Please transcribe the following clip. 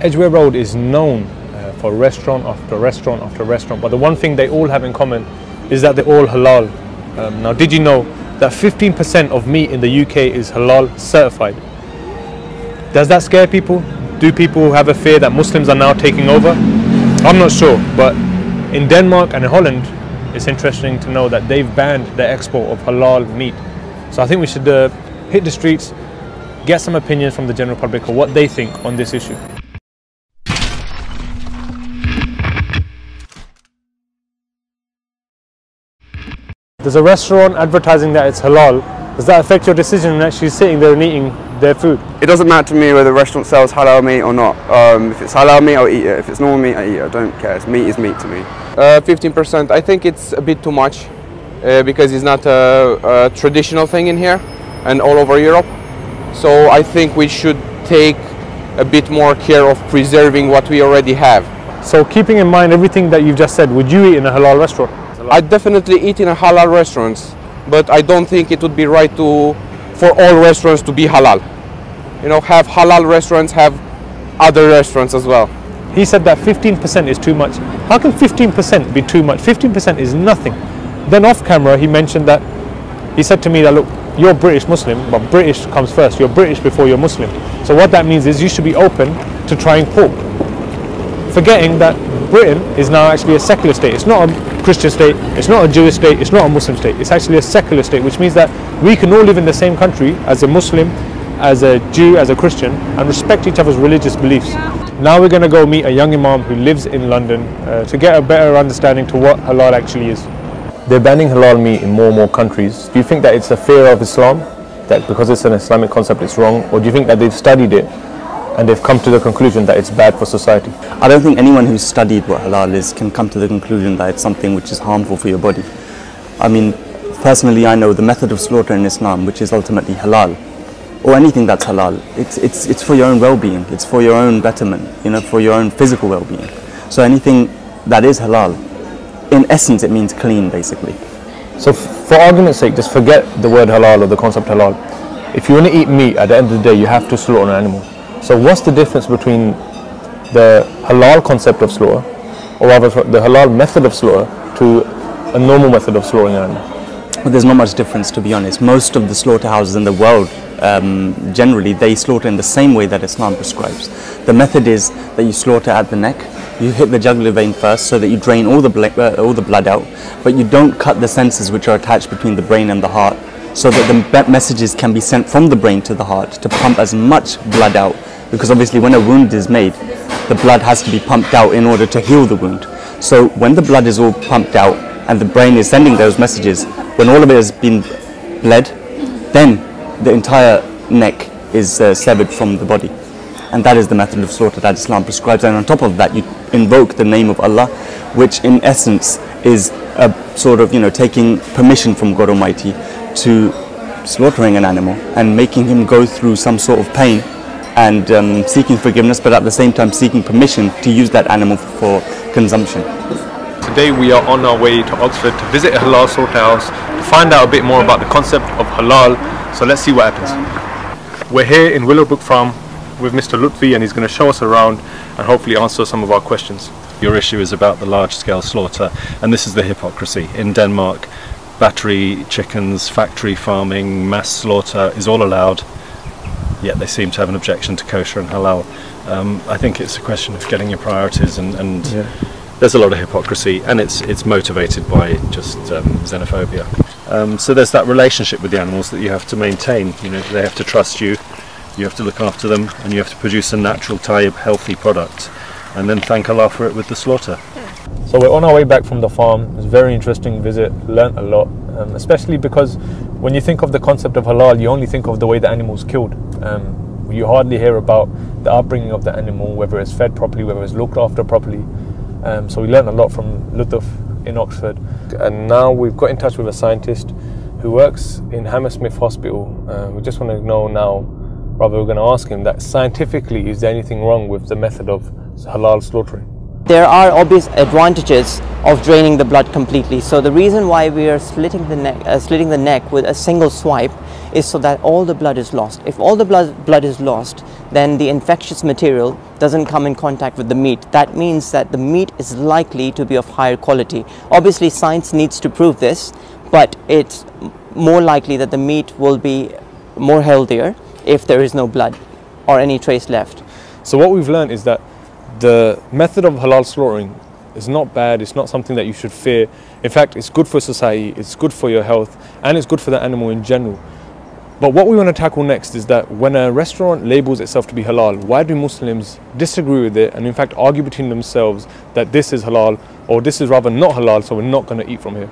Edgware Road is known for restaurant after restaurant after restaurant, but the one thing they all have in common is that they're all halal. Now, did you know that 15% of meat in the UK is halal certified? Does that scare people? Do people have a fear that Muslims are now taking over? I'm not sure, but in Denmark and in Holland, it's interesting to know that they've banned the export of halal meat. So I think we should hit the streets, get some opinions from the general public of what they think on this issue. There's a restaurant advertising that it's halal. Does that affect your decision in actually sitting there and eating their food? It doesn't matter to me whether the restaurant sells halal meat or not. If it's halal meat, I'll eat it. If it's normal meat, I eat it. I don't care. Meat is meat to me. 15%. I think it's a bit too much because it's not a traditional thing in here and all over Europe. So I think we should take a bit more care of preserving what we already have. So keeping in mind everything that you've just said, would you eat in a halal restaurant? I'd definitely eat in a halal restaurants, but I don't think it would be right for all restaurants to be halal. You know, have halal restaurants, have other restaurants as well. He said that 15% is too much. How can 15% be too much? 15% is nothing. Then off camera he mentioned that, he said to me that, look, you're British Muslim, but British comes first. You're British before you're Muslim. So what that means is you should be open to trying pork. Forgetting that Britain is now actually a secular state. It's not a Christian state, it's not a Jewish state, it's not a Muslim state. It's actually a secular state, which means that we can all live in the same country as a Muslim, as a Jew, as a Christian, and respect each other's religious beliefs. Now we're going to go meet a young imam who lives in London to get a better understanding to what halal actually is. They're banning halal meat in more and more countries. Do you think that it's a fear of Islam, that because it's an Islamic concept it's wrong, or do you think that they've studied it and they've come to the conclusion that it's bad for society? I don't think anyone who's studied what halal is can come to the conclusion that it's something which is harmful for your body. I mean, personally I know the method of slaughter in Islam, which is ultimately halal, or anything that's halal, it's for your own well-being, it's for your own betterment, you know, for your own physical well-being. So anything that is halal, in essence it means clean, basically. So for argument's sake, just forget the word halal or the concept halal. If you want to eat meat, at the end of the day you have to slaughter an animal. So what's the difference between the halal concept of slaughter, or rather the halal method of slaughter, to a normal method of slaughtering an animal? Well, there's not much difference, to be honest. Most of the slaughterhouses in the world, generally, they slaughter in the same way that Islam prescribes. The method is that you slaughter at the neck, you hit the jugular vein first so that you drain all the blood out, but you don't cut the sensors which are attached between the brain and the heart, so that the messages can be sent from the brain to the heart to pump as much blood out. Because obviously when a wound is made, the blood has to be pumped out in order to heal the wound. So when the blood is all pumped out and the brain is sending those messages, when all of it has been bled, then the entire neck is severed from the body. And that is the method of slaughter that Islam prescribes. And on top of that, you invoke the name of Allah, which in essence is a sort of, you know, taking permission from God Almighty to slaughtering an animal and making him go through some sort of pain, and seeking forgiveness, but at the same time seeking permission to use that animal for consumption. Today we are on our way to Oxford to visit a halal slaughterhouse to find out a bit more about the concept of halal. So let's see what happens. We're here in Willowbrook Farm with Mr. Lutfi, and he's going to show us around and hopefully answer some of our questions. Your issue is about the large-scale slaughter, and this is the hypocrisy. In Denmark, battery chickens, factory farming, mass slaughter is all allowed, yet they seem to have an objection to kosher and halal. I think it's a question of getting your priorities, and yeah. There's a lot of hypocrisy, and it's motivated by just xenophobia. So there's that relationship with the animals that you have to maintain. You know, they have to trust you, you have to look after them, and you have to produce a natural, tayyib, healthy product, and then thank Allah for it with the slaughter. So we're on our way back from the farm. It was a very interesting visit, learnt a lot, especially because when you think of the concept of halal, you only think of the way the animal's killed. You hardly hear about the upbringing of the animal, whether it's fed properly, whether it's looked after properly. So we learned a lot from Lutf in Oxford. And now we've got in touch with a scientist who works in Hammersmith Hospital. We just want to know now, rather we're going to ask him that scientifically, is there anything wrong with the method of halal slaughtering? There are obvious advantages of draining the blood completely. So the reason why we are slitting the neck with a single swipe is so that all the blood is lost. If all the blood is lost, then the infectious material doesn't come in contact with the meat. That means that the meat is likely to be of higher quality. Obviously, science needs to prove this, but it's more likely that the meat will be more healthier if there is no blood or any trace left. So what we've learned is that the method of halal slaughtering is not bad, it's not something that you should fear. In fact, it's good for society, it's good for your health, and it's good for the animal in general. But what we want to tackle next is that when a restaurant labels itself to be halal, why do Muslims disagree with it and in fact argue between themselves that this is halal or this is rather not halal, so we're not going to eat from here?